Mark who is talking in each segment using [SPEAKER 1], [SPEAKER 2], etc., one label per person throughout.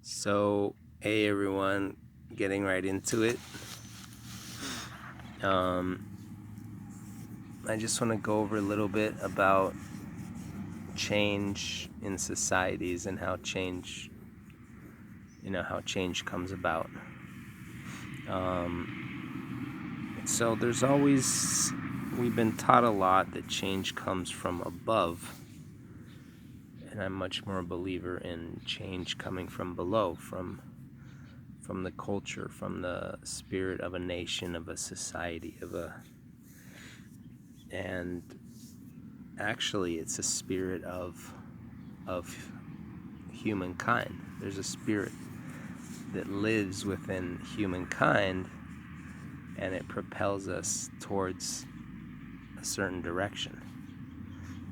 [SPEAKER 1] So, hey everyone, getting right into it. Um, I just want to go over a little bit about change in societies and how change, how change comes about. So we've been taught a lot that change comes from above, and I'm much more a believer in change coming from below, from the culture, from the spirit of a nation, of a society, and actually it's a spirit of humankind. There's a spirit that lives within humankind, and it propels us towards a certain direction,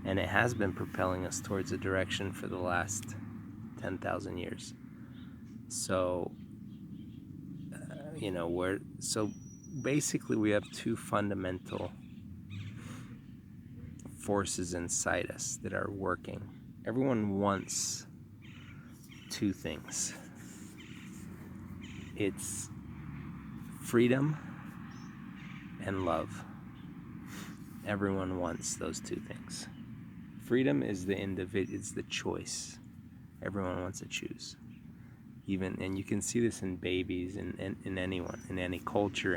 [SPEAKER 1] and it has been propelling us towards a direction for the last 10,000 years. So so basically we have two fundamental forces inside us that are working. Everyone wants two things. It's freedom and love. Everyone wants those two things. Freedom is it's the choice. Everyone wants to choose. And you can see this in babies, in anyone, in any culture,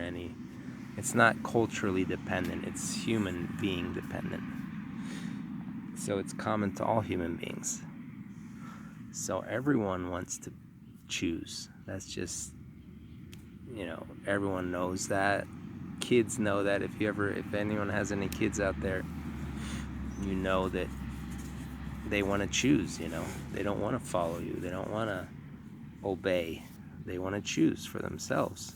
[SPEAKER 1] it's not culturally dependent, it's human being dependent. So it's common to all human beings. So everyone wants to choose. That's just, everyone knows that. Kids know that. If anyone has any kids out there, you know that they want to choose. They don't want to follow you, they don't want to obey, they want to choose for themselves.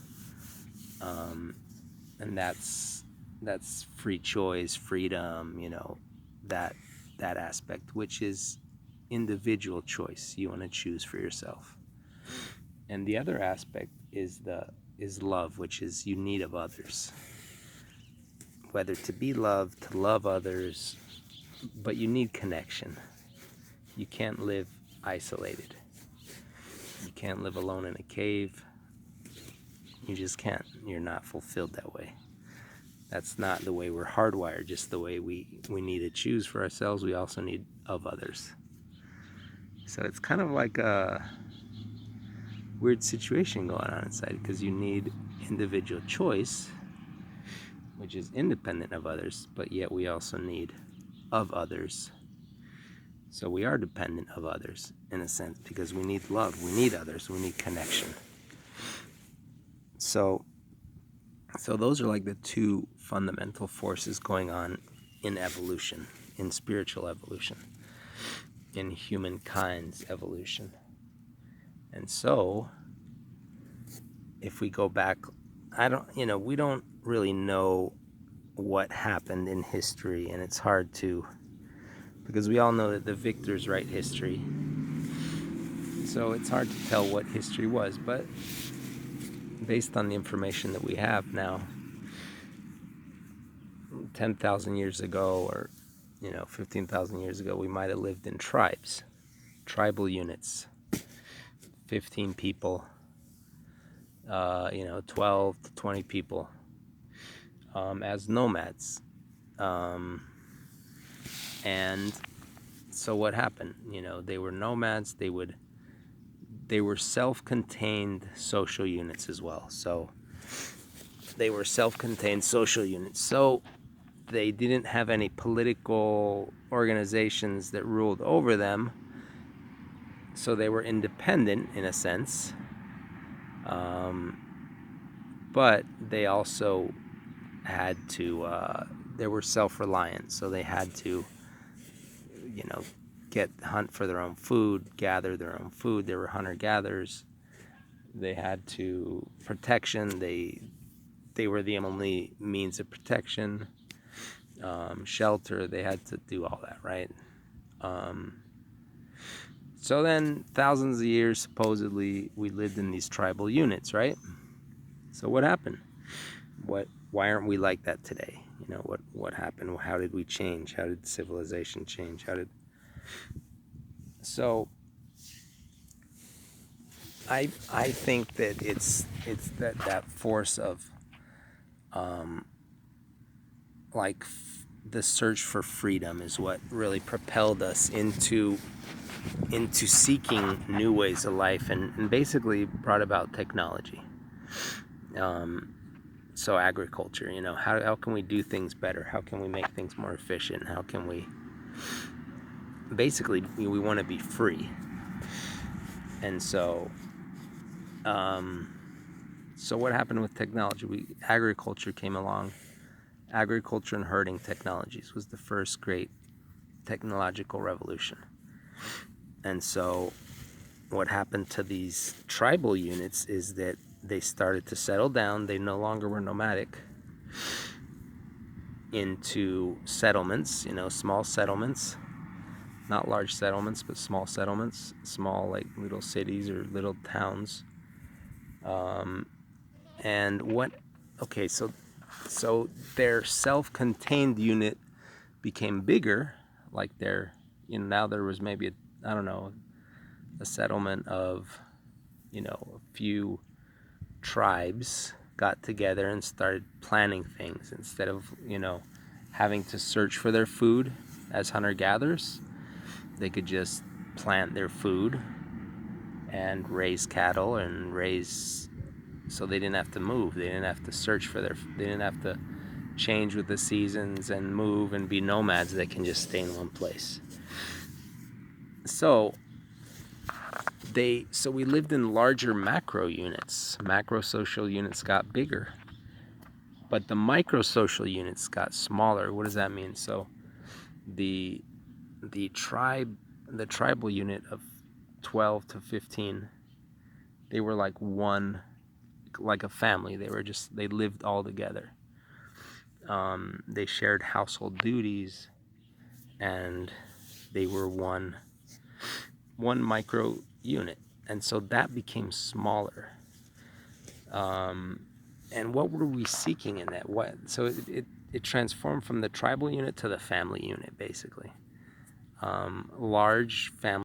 [SPEAKER 1] And that's free choice, freedom, that aspect, which is individual choice. You want to choose for yourself. And the other aspect is love, which is you need of others, whether to be loved, to love others, but you need connection. You can't live isolated. You can't live alone in a cave. You just can't. You're not fulfilled that way. That's not the way we're hardwired, just the way we need to choose for ourselves. We also need of others. So it's kind of like a weird situation going on inside, because you need individual choice, which is independent of others, but yet we also need of others. So we are dependent of others in a sense, because we need love, we need others, we need connection. So those are like the two fundamental forces going on in evolution, in spiritual evolution, in humankind's evolution. And so if we go back, we don't really know what happened in history, and it's hard to, because we all know that the victors write history. So it's hard to tell what history was, but based on the information that we have now, 10,000 years ago, or 15,000 years ago, we might have lived in tribal units, 15 people, 12 to 20 people, as nomads. And so what happened? They were nomads. They were self-contained social units as well. So they were self-contained social units. So they didn't have any political organizations that ruled over them. So they were independent in a sense. But they also had to, they were self-reliant. So they had to, hunt for their own food, gather their own food. They were hunter-gatherers. They had to protection. They were the only means of protection. Shelter. They had to do all that, right? So then, thousands of years, supposedly, we lived in these tribal units, right? So what happened? Why aren't we like that today? What happened? How did we change? How did civilization change? So I think that it's that force of like the search for freedom is what really propelled us into seeking new ways of life, and basically brought about technology. So agriculture, how can we do things better? How can we make things more efficient? How can we basically, we want to be free. And so what happened with technology? Agriculture came along. Agriculture and herding technologies was the first great technological revolution. And so what happened to these tribal units is that they started to settle down. They no longer were nomadic, into settlements, small settlements, not large settlements, but small settlements, small like little cities or little towns. And what, okay, so their self-contained unit became bigger, like now there was maybe I don't know, a settlement of, a few tribes got together and started planning things instead of, having to search for their food as hunter-gatherers. They could just plant their food and raise cattle and so they didn't have to move. They didn't have to search for they didn't have to change with the seasons and move and be nomads. They can just stay in one place. So we lived in larger macro units. Macro social units got bigger, but the micro social units got smaller. What does that mean? So the tribal unit of 12 to 15, they were like a family. They lived all together. They shared household duties, and they were one micro unit. And so that became smaller. And what were we seeking in that? So it transformed from the tribal unit to the family unit, basically. Large family